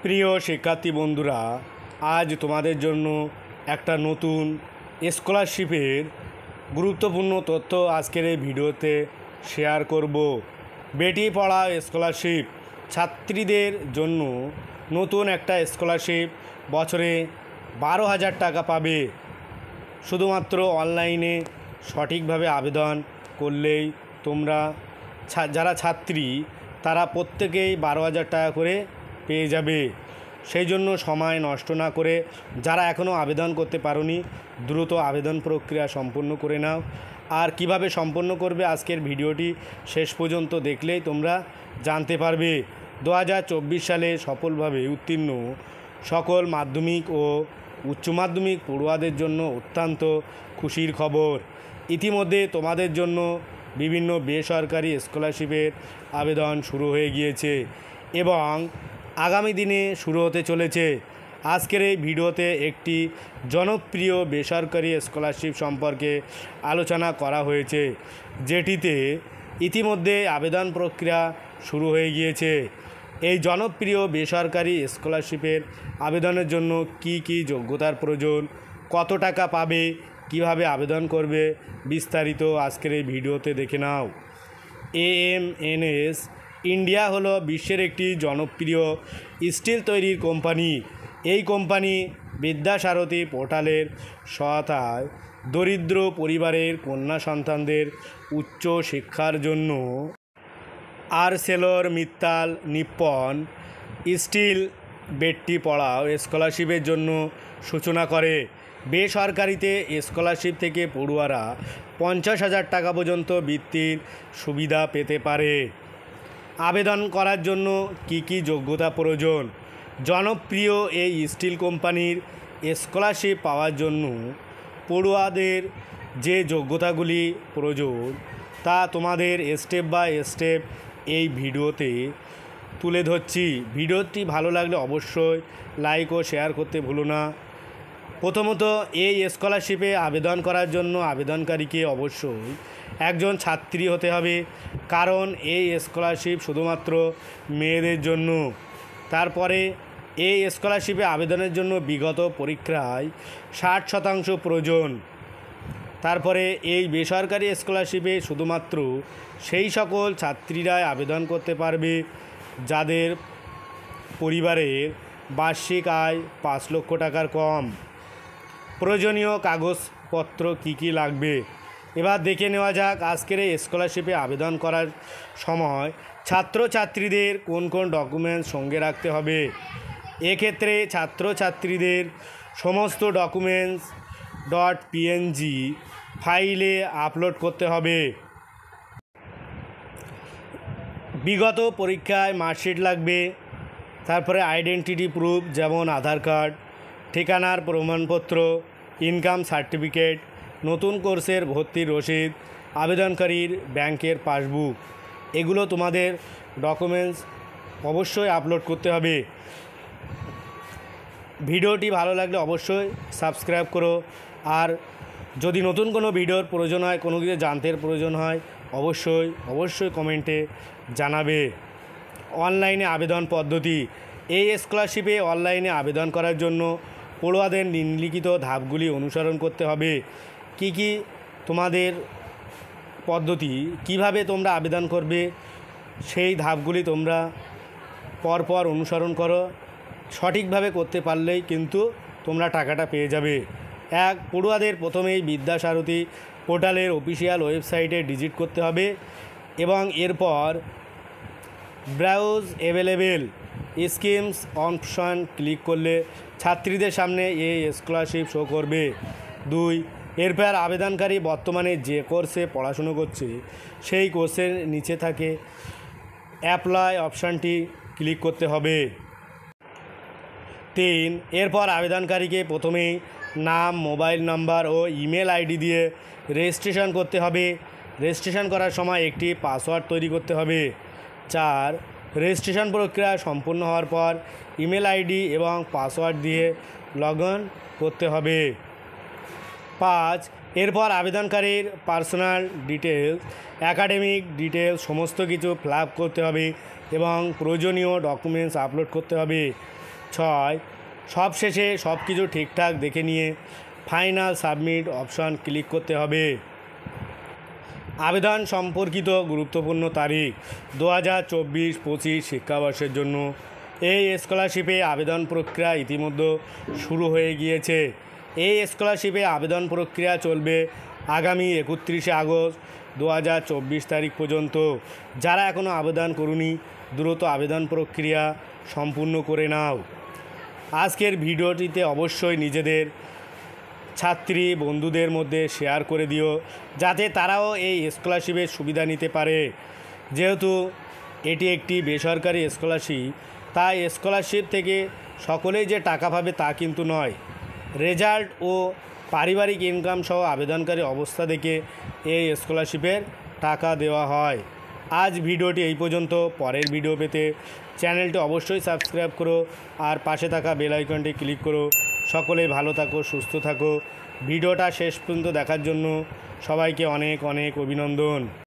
প্রিয় শিক্ষার্থী বন্ধুরা, আজ তোমাদের জন্য একটা নতুন স্কলারশিপের গুরুত্বপূর্ণ তথ্য আজকের এই ভিডিওতে শেয়ার করব। বেটি পড়াও স্কলারশিপ ছাত্রীদের জন্য নতুন একটা স্কলারশিপ বছরে 12,000 টাকা পাবে। শুধুমাত্র অনলাইনে সঠিকভাবে আবেদন করলেই তোমরা যারা ছাত্রী তারা প্রত্যেকেই 12,000 টাকা করে পেয়ে যাবে। সেই জন্য সময় নষ্ট না করে যারা এখনও আবেদন করতে পারোনি দ্রুত আবেদন প্রক্রিয়া সম্পন্ন করে নাও। আর কিভাবে সম্পন্ন করবে আজকের ভিডিওটি শেষ পর্যন্ত দেখলেই তোমরা জানতে পারবে। 2024 সালে সফলভাবে উত্তীর্ণ সকল মাধ্যমিক ও উচ্চ মাধ্যমিক পড়ুয়াদের জন্য অত্যন্ত খুশির খবর। ইতিমধ্যে তোমাদের জন্য বিভিন্ন বেসরকারি স্কলারশিপের আবেদন শুরু হয়ে গিয়েছে এবং আগামী দিনে শুরু হতে চলেছে। আজকের এই ভিডিওতে একটি জনপ্রিয় বেসরকারি স্কলারশিপ সম্পর্কে আলোচনা করা হয়েছে, যেটিতে ইতিমধ্যে আবেদন প্রক্রিয়া শুরু হয়ে গিয়েছে। এই জনপ্রিয় বেসরকারি স্কলারশিপের আবেদনের জন্য কি কি যোগ্যতার প্রয়োজন, কত টাকা পাবে, কিভাবে আবেদন করবে, বিস্তারিত আজকের এই ভিডিওতে দেখে নাও। AMNS ইন্ডিয়া হলো বিশ্বের একটি জনপ্রিয় স্টিল তৈরির কোম্পানি। এই কোম্পানি বিদ্যাসারথী পোর্টালের সহায়তায় দরিদ্র পরিবারের কন্যা সন্তানদের উচ্চ শিক্ষার জন্য ArcelorMittal Nippon still Beti Padhao স্কলারশিপের জন্য সূচনা করে। বেসরকারিতে স্কলারশিপ থেকে পড়ুয়ারা 50,000 টাকা পর্যন্ত বৃত্তির সুবিধা পেতে পারে। আবেদন করার জন্য কি কি যোগ্যতা প্রয়োজন? জনপ্রিয় এই স্টিল কোম্পানির স্কলারশিপ পাওয়ার জন্য পড়ুয়াদের যে যোগ্যতাগুলি প্রয়োজন তা তোমাদের স্টেপ বাই স্টেপ এই ভিডিওতে তুলে ধরছি। ভিডিওটি ভালো লাগলে অবশ্যই লাইক ও শেয়ার করতে ভুলো না। প্রথমত, এই স্কলারশিপে আবেদন করার জন্য আবেদনকারীকে অবশ্যই একজন ছাত্রী হতে হবে, কারণ এই স্কলারশিপ শুধুমাত্র মেয়েদের জন্য। তারপরে এই স্কলারশিপে আবেদনের জন্য বিগত পরীক্ষায় 60% প্রয়োজন। তারপরে এই বেসরকারি স্কলারশিপে শুধুমাত্র সেই সকল ছাত্রীরাই আবেদন করতে পারবে যাদের পরিবারের বার্ষিক আয় 5 লক্ষ টাকার কম। প্রয়োজনীয় কাগজপত্র কি কি লাগবে এবার দেখে নেওয়া যাক। আজকের এই স্কলারশিপে আবেদন করার সময় ছাত্রছাত্রীদের কোন কোন ডকুমেন্টস সঙ্গে রাখতে হবে। এক্ষেত্রে ছাত্রছাত্রীদের সমস্ত ডকুমেন্টস .png ফাইলে আপলোড করতে হবে। বিগত পরীক্ষায় মার্কশিট লাগবে, তারপরে আইডেন্টিটি প্রুফ যেমন আধার কার্ড, ঠিকানার প্রমাণপত্র, ইনকাম সার্টিফিকেট, নতুন কোর্সের ভর্তির রসিদ, আবেদনকারীর ব্যাংকের পাসবুক, এগুলো তোমাদের ডকুমেন্টস অবশ্যই আপলোড করতে হবে। ভিডিওটি ভালো লাগলে অবশ্যই সাবস্ক্রাইব করো। আর যদি নতুন কোনো ভিডিওর প্রয়োজন হয়, কোনো কিছু জানতে প্রয়োজন হয়, অবশ্যই কমেন্টে জানাবে। অনলাইনে আবেদন পদ্ধতি। এই স্কলারশিপে অনলাইনে আবেদন করার জন্য পড়ুয়াদের নিম্নলিখিত ধাপগুলি অনুসরণ করতে হবে। কি কি তোমাদের পদ্ধতি, কিভাবে তোমরা আবেদন করবে, সেই ধাপগুলি তোমরা পরপর অনুসরণ করো। সঠিকভাবে করতে পারলেই কিন্তু তোমরা টাকাটা পেয়ে যাবে। পড়ুয়াদের প্রথমেই বিদ্যাসারথী পোর্টালের অফিসিয়াল ওয়েবসাইটে ভিজিট করতে হবে এবং এরপর browse available schemes option click করলে ছাত্রীদের সামনে এই স্কলারশিপ শো করবে। 2, এরপর আবেদনকারী বর্তমানে যে কোর্সে পড়াশুনো করছে সেই কোর্সের নিচে থাকে অ্যাপ্লাই অপশানটি ক্লিক করতে হবে। 3, এরপর আবেদনকারীকে প্রথমেই নাম, মোবাইল নাম্বার ও ইমেল আইডি দিয়ে রেজিস্ট্রেশন করতে হবে। রেজিস্ট্রেশন করার সময় একটি পাসওয়ার্ড তৈরি করতে হবে। 4, রেজিস্ট্রেশন প্রক্রিয়া সম্পূর্ণ হওয়ার পর ইমেল আইডি এবং পাসওয়ার্ড দিয়ে লগ ইন করতে হবে। 5, এরপর আবেদনকারীর পার্সোনাল ডিটেলস, একাডেমিক ডিটেলস সমস্ত কিছু ফিল আপ করতে হবে এবং প্রয়োজনীয় ডকুমেন্টস আপলোড করতে হবে। 6 সবশেষে সব কিছু ঠিকঠাক দেখে নিয়ে ফাইনাল সাবমিট অপশন ক্লিক করতে হবে। আবেদন সম্পর্কিত গুরুত্বপূর্ণ তারিখ 2024-25 শিক্ষাবর্ষের জন্য এই স্কলারশিপে আবেদন প্রক্রিয়া ইতিমধ্যে শুরু হয়ে গিয়েছে। এই স্কলারশিপে আবেদন প্রক্রিয়া চলবে আগামী 31 আগস্ট 2024 তারিখ পর্যন্ত। যারা এখনও আবেদন করুনি দ্রুত আবেদন প্রক্রিয়া সম্পূর্ণ করে নাও। আজকের ভিডিওটিতে অবশ্যই নিজেদের ছাত্রী বন্ধুদের মধ্যে শেয়ার করে দিও, যাতে তারাও এই স্কলারশিপের সুবিধা নিতে পারে। যেহেতু এটি একটি বেসরকারি স্কলারশিপ, তাই স্কলারশিপ থেকে সকলেই যে টাকা পাবে তা কিন্তু নয়। রেজাল্ট ও পারিবারিক ইনকাম সহ আবেদনকারী অবস্থা দেখে এই স্কলারশিপের টাকা দেওয়া হয়। আজ ভিডিওটি এই পর্যন্ত। পরের ভিডিও পেতে চ্যানেলটি অবশ্যই সাবস্ক্রাইব করো আর পাশে থাকা বেল আইকনটি ক্লিক করো। সকলেই ভালো থাকো, সুস্থ থাকো। ভিডিওটা শেষ পর্যন্ত দেখার জন্য সবাইকে অনেক অনেক অভিনন্দন।